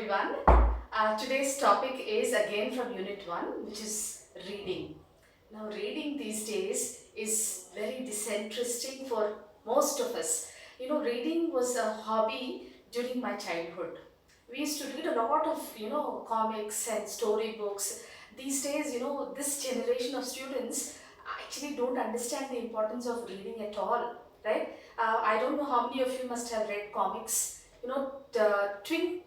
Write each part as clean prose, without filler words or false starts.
everyone. Today's topic is again from Unit 1, which is reading. Now, reading these days is very disinteresting for most of us. Reading was a hobby during my childhood. We used to read a lot of, comics and storybooks. These days, this generation of students actually don't understand the importance of reading at all, right? I don't know how many of you must have read comics.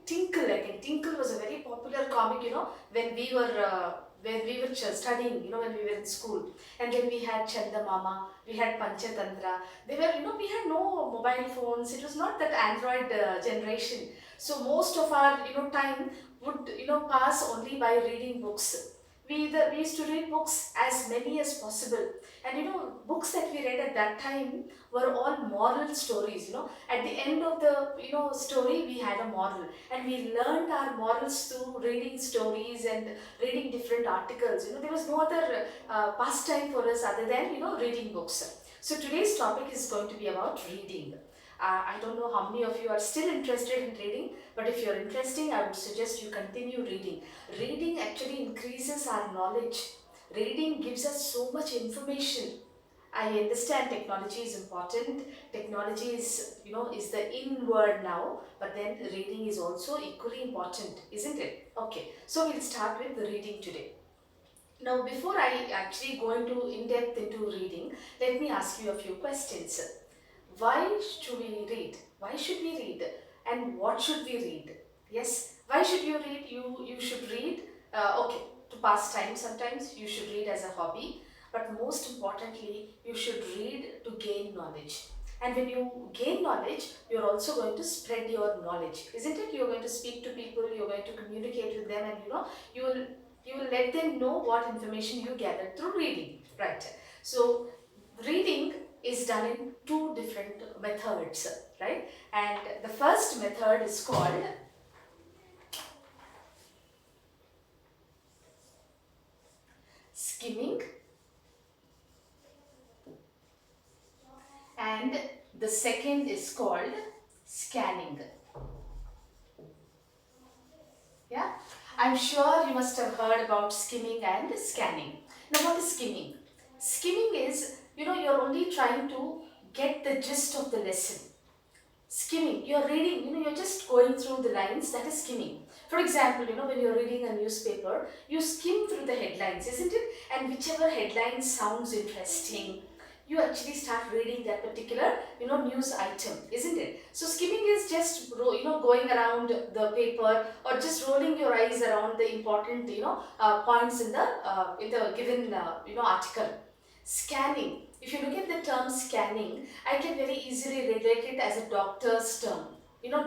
Tinkle, I think Tinkle was a very popular comic, when we were studying, when we were in school. And then we had Chanda Mama, we had Panchatantra. We had no mobile phones. It was not that Android generation. So most of our, time would, pass only by reading books. We used to read books as many as possible. And books that we read at that time were all moral stories. At the end of the story, we had a moral, and we learned our morals through reading stories and reading different articles. There was no other pastime for us other than reading books. So today's topic is going to be about reading. I don't know how many of you are still interested in reading, but if you're interested, I would suggest you continue reading. Reading actually increases our knowledge. Reading gives us so much information. I understand technology is important. Technology is the in word now, but then reading is also equally important, isn't it? Okay, so we'll start with the reading today. Now, before I actually go into in depth into reading, let me ask you a few questions. Why should we read? Why should we read? And what should we read? Yes, why should you read? You should read. Okay, to pass time sometimes. You should read as a hobby, but most importantly, you should read to gain knowledge. And when you gain knowledge, you're also going to spread your knowledge, isn't it? You're going to speak to people, you're going to communicate with them, and you will you will let them know what information you gathered through reading, right? So reading is done in two different methods, right? And the first method is called skimming, and the second is called scanning. Yeah, I'm sure you must have heard about skimming and scanning. Now, what is skimming? Skimming is, you're only trying to get the gist of the lesson. Skimming, you're reading, you're just going through the lines, that is skimming. For example, when you're reading a newspaper, you skim through the headlines, isn't it? And whichever headline sounds interesting, you actually start reading that particular, news item, isn't it? So skimming is just, going around the paper or just rolling your eyes around the important, points in the given, article. Scanning. If you look at the term scanning, I can very easily relate it as a doctor's term.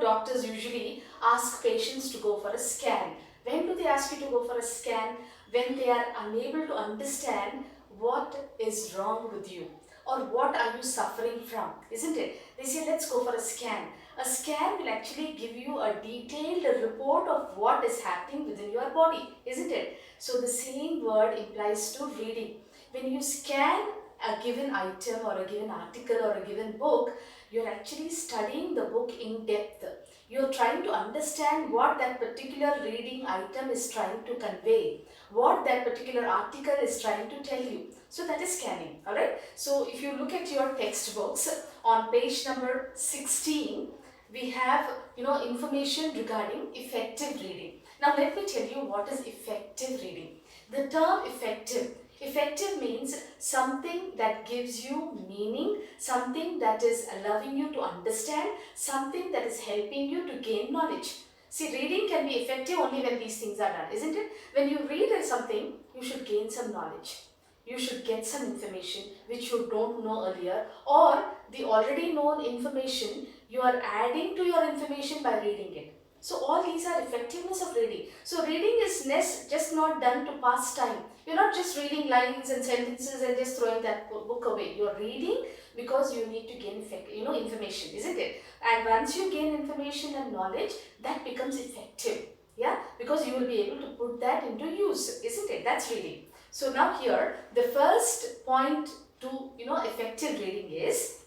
Doctors usually ask patients to go for a scan. When do they ask you to go for a scan? When they are unable to understand what is wrong with you or what are you suffering from, isn't it? They say, let's go for a scan. A scan will actually give you a detailed report of what is happening within your body, isn't it? So the same word implies to reading. When you scan a given item or a given article or a given book, you're actually studying the book in depth. You're trying to understand what that particular reading item is trying to convey, what that particular article is trying to tell you. So that is scanning, alright? So if you look at your textbooks, on page number 16, we have, information regarding effective reading. Now let me tell you what is effective reading. The term effective means something that gives you meaning, something that is allowing you to understand, something that is helping you to gain knowledge. See, reading can be effective only when these things are done, isn't it? When you read something, you should gain some knowledge. You should get some information which you don't know earlier, or the already known information you are adding to your information by reading it. So all these are effectiveness of reading. So reading is just not done to pass time. You're not just reading lines and sentences and just throwing that book away. You're reading because you need to gain information, isn't it? And once you gain information and knowledge, that becomes effective. Yeah, because you will be able to put that into use, isn't it? That's reading. So now here, the first point to effective reading is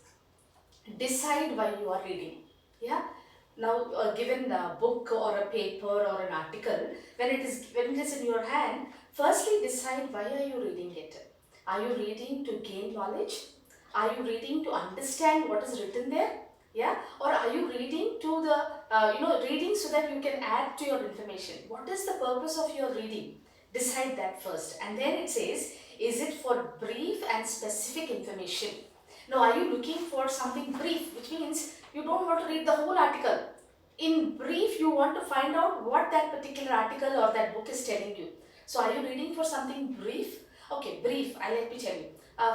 decide why you are reading. Yeah, Now, given a book or a paper or an article, when it is in your hand, firstly decide why are you reading it. Are you reading to gain knowledge? Are you reading to understand what is written there? Yeah, or are you reading to the reading so that you can add to your information? What is the purpose of your reading? Decide that first, and then it says, is it for brief and specific information? Now, are you looking for something brief, which means you don't want to read the whole article. In brief, you want to find out what that particular article or that book is telling you. So, are you reading for something brief? Okay, brief. Let me tell you.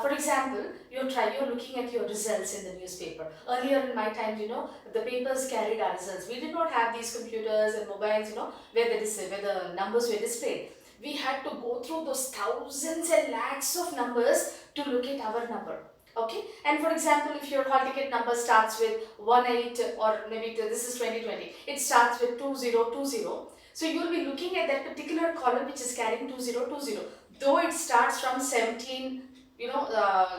For example, you're looking at your results in the newspaper. Earlier in my time, the papers carried our results. We did not have these computers and mobiles, where the numbers were displayed. We had to go through those thousands and lakhs of numbers to look at our number. Okay, and for example, if your hall ticket number starts with 18, or maybe this is 2020, it starts with 2020. So you will be looking at that particular column which is carrying 2020. Though it starts from 17,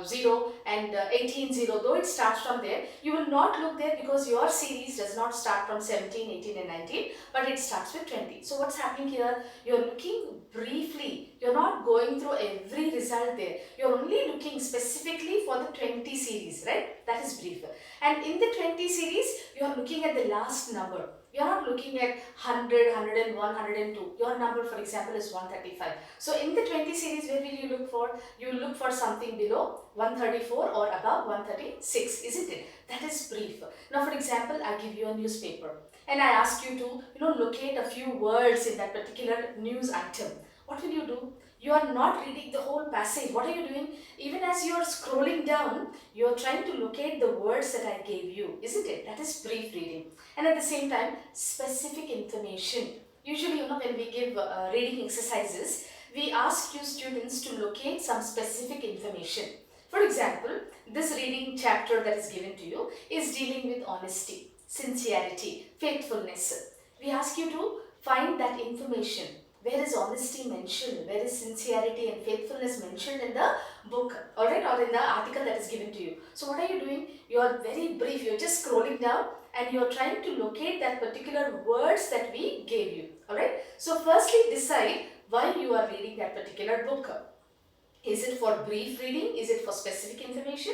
0 and 18 0, though it starts from there, you will not look there because your series does not start from 17, 18 and 19, but it starts with 20. So what's happening here? You're looking briefly. You're not going through every result there. You're only looking specifically for the 20 series, right? That is brief. And in the 20 series, you're looking at the last number. You're not looking at 100, 101, 102. Your number, for example, is 135. So in the 20 series, where will you look for? You will look for something below 134 or above 136, isn't it? That is brief. Now, for example, I give you a newspaper and I ask you to, locate a few words in that particular news item. What will you do? You are not reading the whole passage. What are you doing? Even as you are scrolling down, you are trying to locate the words that I gave you, isn't it? That is brief reading. And at the same time, specific information. Usually, when we give reading exercises, we ask you students to locate some specific information. For example, this reading chapter that is given to you is dealing with honesty, sincerity, faithfulness. We ask you to find that information. Where is honesty mentioned? Where is sincerity and faithfulness mentioned in the book, alright, or in the article that is given to you? So what are you doing? You are very brief. You're just scrolling down and you're trying to locate that particular words that we gave you, alright? So firstly, decide why you are reading that particular book. Is it for brief reading? Is it for specific information?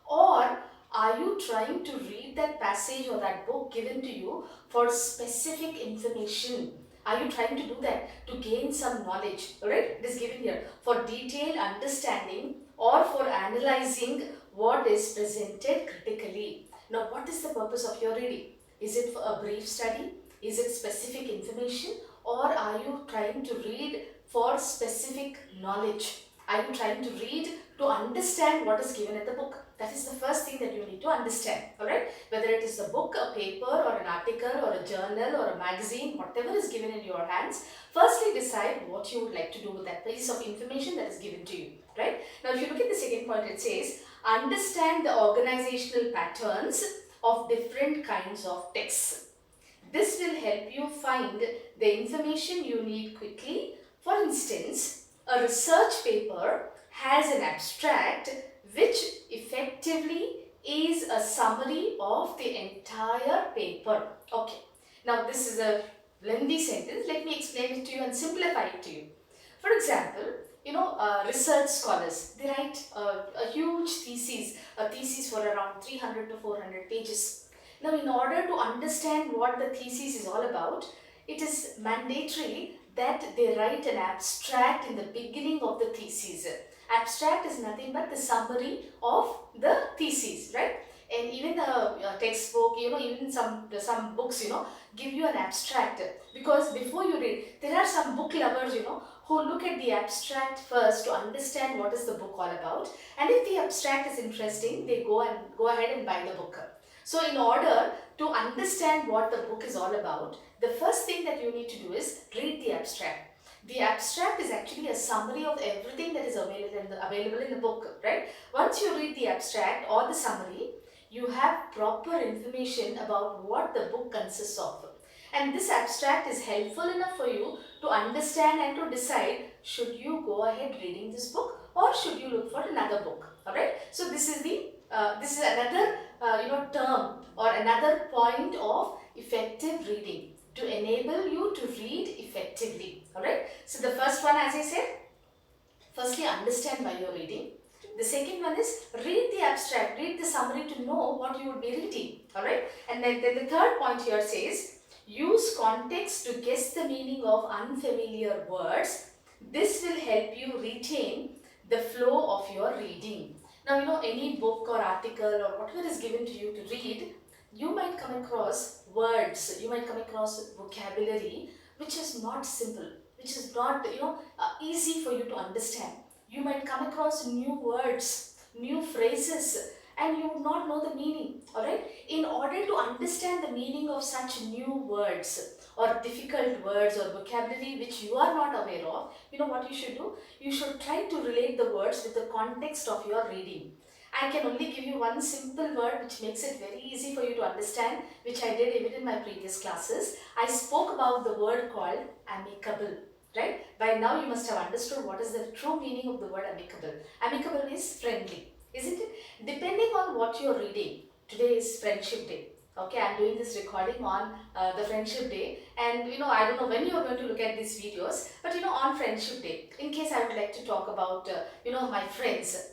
Or are you trying to read that passage or that book given to you for specific information? Are you trying to do that to gain some knowledge? Alright, it is given here for detailed understanding or for analyzing what is presented critically. Now, what is the purpose of your reading? Is it for a brief study? Is it specific information? Or are you trying to read for specific knowledge? Are you trying to read to understand what is given in the book? That is the first thing that you need to understand, alright? Whether it is a book, a paper or an article or a journal or a magazine, whatever is given in your hands, firstly decide what you would like to do with that piece of information that is given to you, right? Now, if you look at the second point, it says, understand the organizational patterns of different kinds of texts. This will help you find the information you need quickly. For instance, a research paper has an abstract which effectively is a summary of the entire paper. Okay, now this is a lengthy sentence. Let me explain it to you and simplify it to you. For example, research scholars, they write a huge thesis, a thesis for around 300 to 400 pages. Now, in order to understand what the thesis is all about, it is mandatory that they write an abstract in the beginning of the thesis. Abstract is nothing but the summary of the thesis, right? And even the textbook, even some books, give you an abstract, because before you read, there are some book lovers, who look at the abstract first to understand what is the book all about, and if the abstract is interesting, they go ahead and buy the book. So in order to understand what the book is all about, the first thing that you need to do is read the abstract. The abstract is actually a summary of everything that is available in the book, right? Once you read the abstract or the summary, you have proper information about what the book consists of. And this abstract is helpful enough for you to understand and to decide, should you go ahead reading this book or should you look for another book, alright? So this is another term or another point of effective reading, to enable you to read effectively. Alright, so the first one, as I said, firstly understand why you're reading. The second one is read the abstract, read the summary to know what you would be reading. Alright, and then the third point here says use context to guess the meaning of unfamiliar words. This will help you retain the flow of your reading. Now, any book or article or whatever is given to you to read, you might come across words, you might come across vocabulary which is not simple, which is not, easy for you to understand. You might come across new words, new phrases, and you would not know the meaning. Alright, in order to understand the meaning of such new words or difficult words or vocabulary which you are not aware of, you know what you should do? You should try to relate the words with the context of your reading. I can only give you one simple word which makes it very easy for you to understand, which I did even in my previous classes. I spoke about the word called amicable. Right? By now you must have understood what is the true meaning of the word amicable. Amicable is friendly, isn't it? Depending on what you are reading, today is Friendship Day. Okay, I am doing this recording on the Friendship Day, and I don't know when you are going to look at these videos, but on Friendship Day, in case I would like to talk about my friends,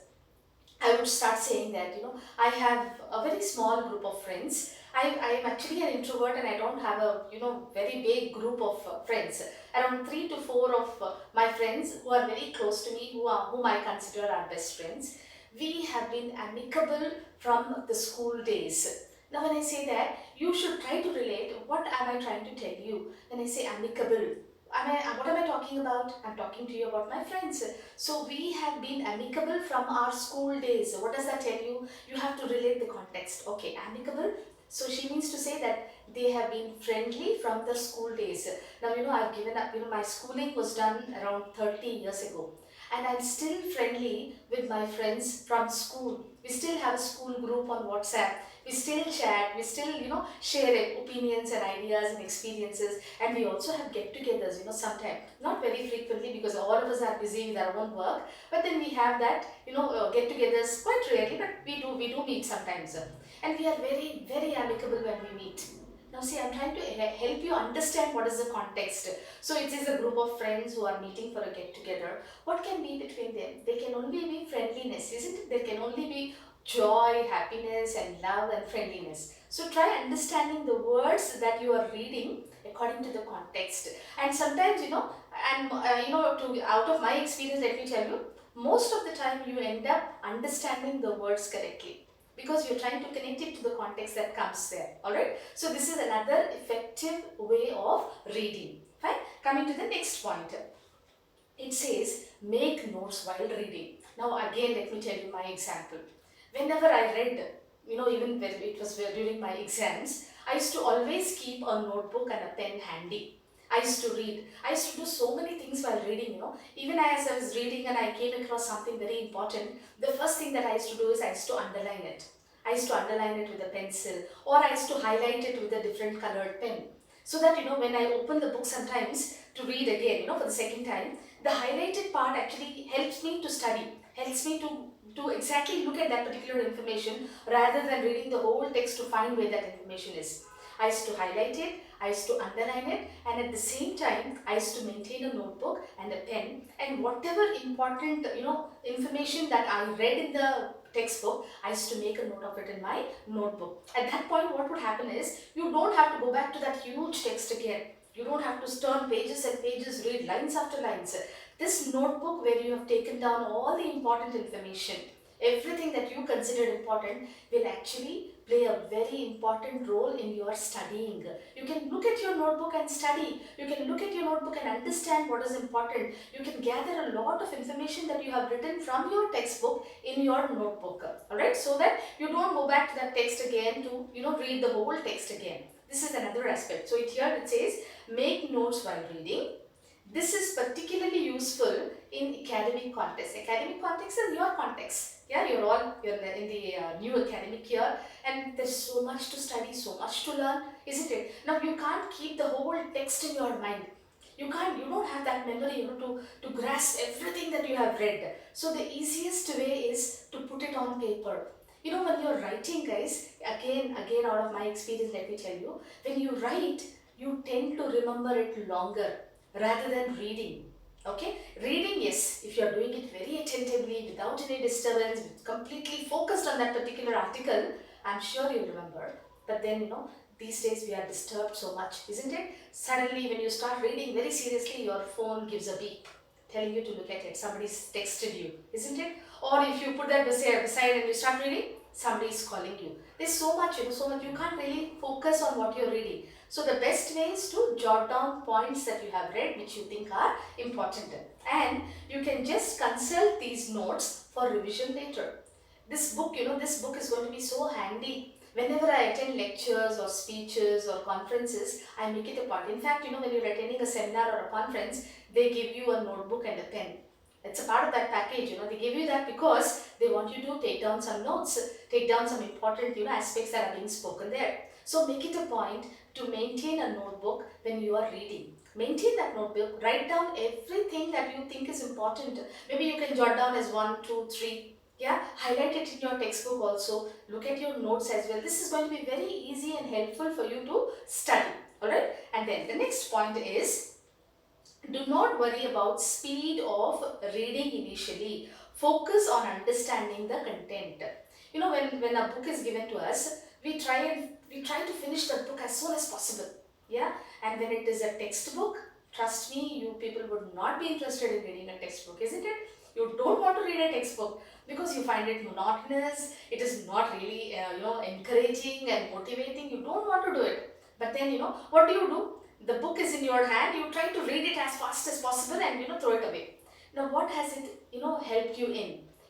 I would start saying that, I have a very small group of friends. I am actually an introvert and I don't have a, very big group of friends. Around 3 to 4 of my friends who are very close to me, whom I consider our best friends. We have been amicable from the school days. Now when I say that, you should try to relate what am I trying to tell you when I say amicable. What am I talking about? I'm talking to you about my friends. So we have been amicable from our school days. What does that tell you? You have to relate the context. Okay, amicable. So she means to say that they have been friendly from the school days. Now, I've given up, my schooling was done around 30 years ago. And I'm still friendly with my friends from school. We still have a school group on WhatsApp. We still chat. We still, share opinions and ideas and experiences. And we also have get-togethers, sometimes. Not very frequently because all of us are busy with our own work. But then we have that, get-togethers quite rarely, but we do meet sometimes. And we are very, very amicable when we meet. Now see, I'm trying to help you understand what is the context. So it is a group of friends who are meeting for a get-together. What can be between them? There can only be friendliness, isn't it? There can only be joy, happiness and love and friendliness. So try understanding the words that you are reading according to the context. And sometimes, out of my experience, let me tell you, most of the time you end up understanding the words correctly, because you're trying to connect it to the context that comes there. Alright, so this is another effective way of reading. Fine. Coming to the next point, it says make notes while reading. Now again, let me tell you my example. Whenever I read, even when it was during my exams, I used to always keep a notebook and a pen handy. I used to read. I used to do so many things while reading, Even as I was reading and I came across something very important, the first thing that I used to do is I used to underline it. I used to underline it with a pencil, or I used to highlight it with a different colored pen. So that, when I open the book sometimes to read again, for the second time, the highlighted part actually helps me to study, helps me to exactly look at that particular information rather than reading the whole text to find where that information is. I used to highlight it, I used to underline it, and at the same time, I used to maintain a notebook and a pen, and whatever important, information that I read in the textbook, I used to make a note of it in my notebook. At that point, what would happen is, you don't have to go back to that huge text again. You don't have to turn pages and pages, read lines after lines. This notebook where you have taken down all the important information, everything that you considered important, will actually play a very important role in your studying. You can look at your notebook and study. You can look at your notebook and understand what is important. You can gather a lot of information that you have written from your textbook in your notebook. Alright, so that you don't go back to that text again to read the whole text again. This is another aspect. So here it says make notes while reading. This is particularly useful in academic context. Academic context is your context. Yeah, you're in the new academic year, and there's so much to study, so much to learn, isn't it? Now you can't keep the whole text in your mind. You don't have that memory, to grasp everything that you have read. So the easiest way is to put it on paper. When you're writing, guys, again, out of my experience, let me tell you, when you write, you tend to remember it longer rather than reading. Okay, reading, yes, if you're doing it very attentively, without any disturbance, completely focused on that particular article, I'm sure you'll remember. But then, these days we are disturbed so much, isn't it? Suddenly, when you start reading very seriously, your phone gives a beep telling you to look at it. Somebody's texted you, isn't it? Or if you put that beside and you start reading, somebody is calling you. There's so much, so much you can't really focus on what you're reading. So the best way is to jot down points that you have read which you think are important. And you can just consult these notes for revision later. This book is going to be so handy. Whenever I attend lectures or speeches or conferences, I make it a point. In fact, when you're attending a seminar or a conference, they give you a notebook and a pen. It's a part of that package. They give you that because they want you to take down some notes, take down some important, aspects that are being spoken there. So make it a point to maintain a notebook when you are reading. Maintain that notebook, write down everything that you think is important. Maybe you can jot down as 1, 2, 3. Yeah, highlight it in your textbook also. Look at your notes as well. This is going to be very easy and helpful for you to study. Alright, and then the next point is, do not worry about speed of reading initially. Focus on understanding the content. When a book is given to us, we try to finish that book as soon as possible. Yeah, and when it is a textbook, trust me, you people would not be interested in reading a textbook, isn't it? You don't want to read a textbook because you find it monotonous. It is not really, encouraging and motivating. You don't want to do it. But then, what do? The book is in your hand, you try to read it as fast as possible and throw it away. Now what has it helped you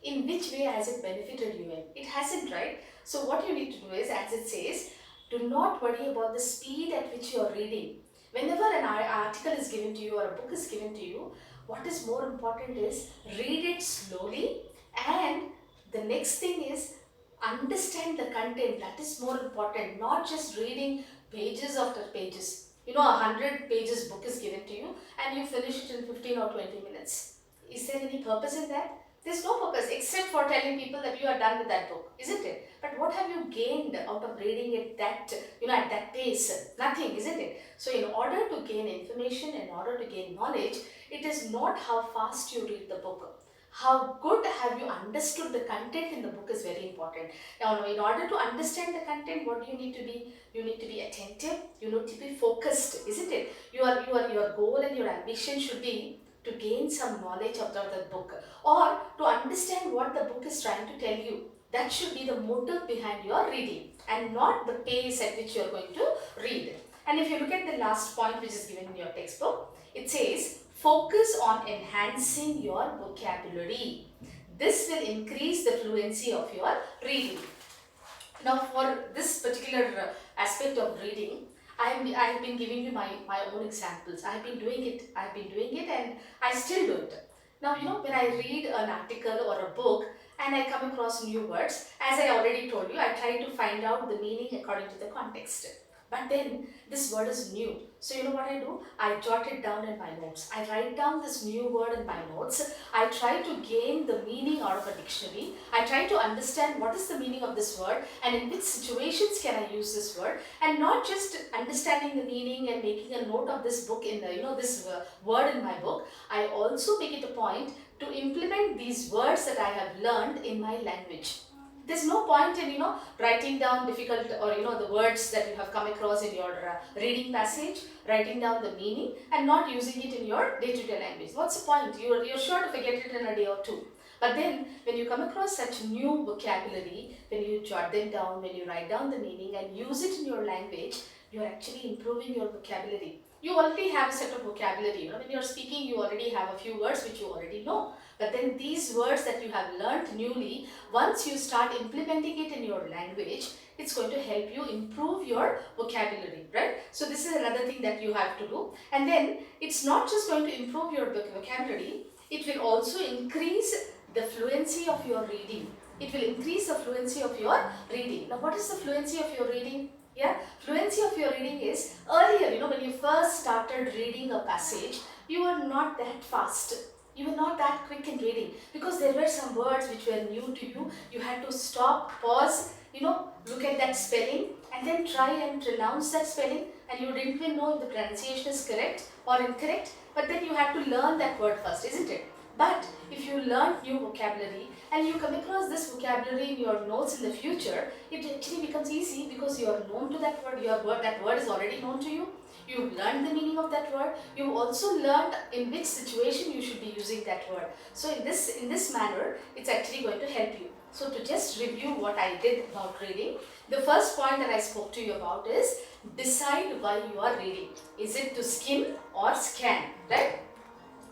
in which way has it benefited you in? It hasn't, right? So what you need to do is, as it says, do not worry about the speed at which you are reading. Whenever an article is given to you or a book is given to you, what is more important is read it slowly, and the next thing is understand the content. That is more important, not just reading pages after pages. 100 pages book is given to you and you finish it in 15 or 20 minutes. Is there any purpose in that? There's no purpose except for telling people that you are done with that book, isn't it? But what have you gained out of reading it at that pace? Nothing, isn't it? So in order to gain information, in order to gain knowledge, it is not how fast you read the book. How good have you understood the content in the book is very important. Now, in order to understand the content, what do you need to be? You need to be attentive. You need to be focused, isn't it? Your goal and your ambition should be to gain some knowledge about the book or to understand what the book is trying to tell you. That should be the motive behind your reading and not the pace at which you are going to read. And if you look at the last point which is given in your textbook, it says focus on enhancing your vocabulary. This will increase the fluency of your reading. Now for this particular aspect of reading, I have been giving you my own examples. I have been doing it and I still do it. Now when I read an article or a book and I come across new words, as I already told you, I try to find out the meaning according to the context. But then this word is new. So what I do? I jot it down in my notes. I write down this new word in my notes. I try to gain the meaning out of a dictionary. I try to understand what is the meaning of this word and in which situations can I use this word, and not just understanding the meaning and making a note of this book in the, this word in my book. I also make it a point to implement these words that I have learned in my language. There's no point in writing down difficult or the words that you have come across in your reading passage, writing down the meaning and not using it in your day-to-day language. What's the point? You're sure to forget it in a day or two. But then when you come across such new vocabulary, when you jot them down, when you write down the meaning and use it in your language, you're actually improving your vocabulary. You already have a set of vocabulary. When you're speaking, you already have a few words which you already know. But then these words that you have learnt newly, once you start implementing it in your language, it's going to help you improve your vocabulary, right? So this is another thing that you have to do. And then it's not just going to improve your vocabulary, it will also increase the fluency of your reading. It will increase the fluency of your reading. Now what is the fluency of your reading? Yeah, fluency of your reading is earlier, when you first started reading a passage, you were not that fast. You were not that quick in reading because there were some words which were new to you. You had to stop, pause, look at that spelling and then try and pronounce that spelling, and you didn't even know if the pronunciation is correct or incorrect, but then you had to learn that word first, isn't it? But if you learn new vocabulary and you come across this vocabulary in your notes in the future, it actually becomes easy because you are known to that word, that word is already known to you. You've learned the meaning of that word. You've also learned in which situation you should be using that word. So in this manner, it's actually going to help you. So to just review what I did about reading, the first point that I spoke to you about is decide why you are reading. Is it to skim or scan, right?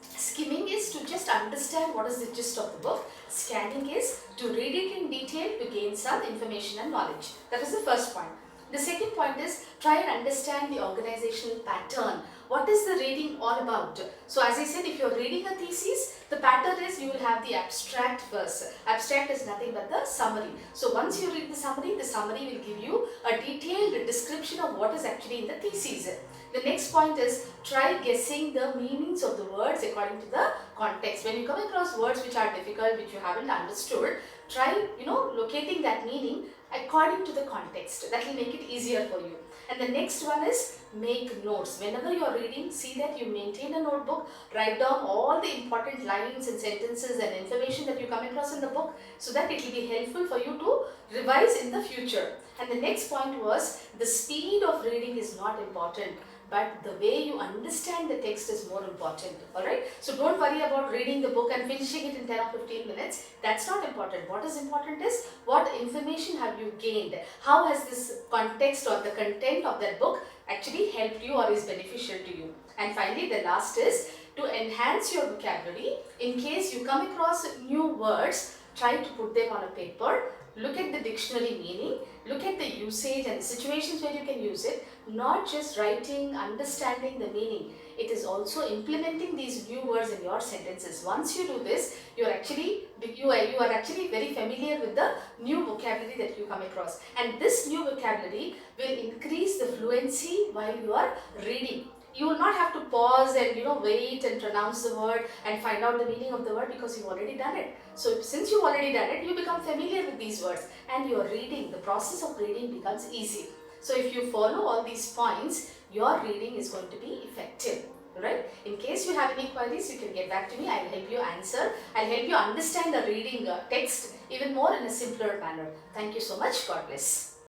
Skimming is to just understand what is the gist of the book. Scanning is to read it in detail to gain some information and knowledge. That is the first point. The second point is try and understand the organizational pattern. What is the reading all about? So as I said, if you are reading a thesis, the pattern is you will have the abstract first. Abstract is nothing but the summary. So once you read the summary will give you a detailed description of what is actually in the thesis. The next point is try guessing the meanings of the words according to the context. When you come across words which are difficult, which you haven't understood, try locating that meaning according to the context. That will make it easier for you. And the next one is make notes. Whenever you are reading, see that you maintain a notebook, write down all the important lines and sentences and information that you come across in the book so that it will be helpful for you to revise in the future. And the next point was the speed of reading is not important, but the way you understand the text is more important. Alright? So don't worry about reading the book and finishing it in 10 or 15 minutes. That's not important. What is important is what information have you gained? How has this context or the content of that book actually helped you or is beneficial to you? And finally, the last is to enhance your vocabulary. In case you come across new words, try to put them on a paper. Look at the dictionary meaning, look at the usage and the situations where you can use it, not just writing, understanding the meaning. It is also implementing these new words in your sentences. Once you do this, you are actually very familiar with the new vocabulary that you come across. And this new vocabulary will increase the fluency while you are reading. You will not have to pause and wait and pronounce the word and find out the meaning of the word because you've already done it. So since you've already done it, you become familiar with these words and your reading, the process of reading becomes easy. So if you follow all these points, your reading is going to be effective. Right? In case you have any queries, you can get back to me. I will help you answer. I will help you understand the reading text even more in a simpler manner. Thank you so much. God bless.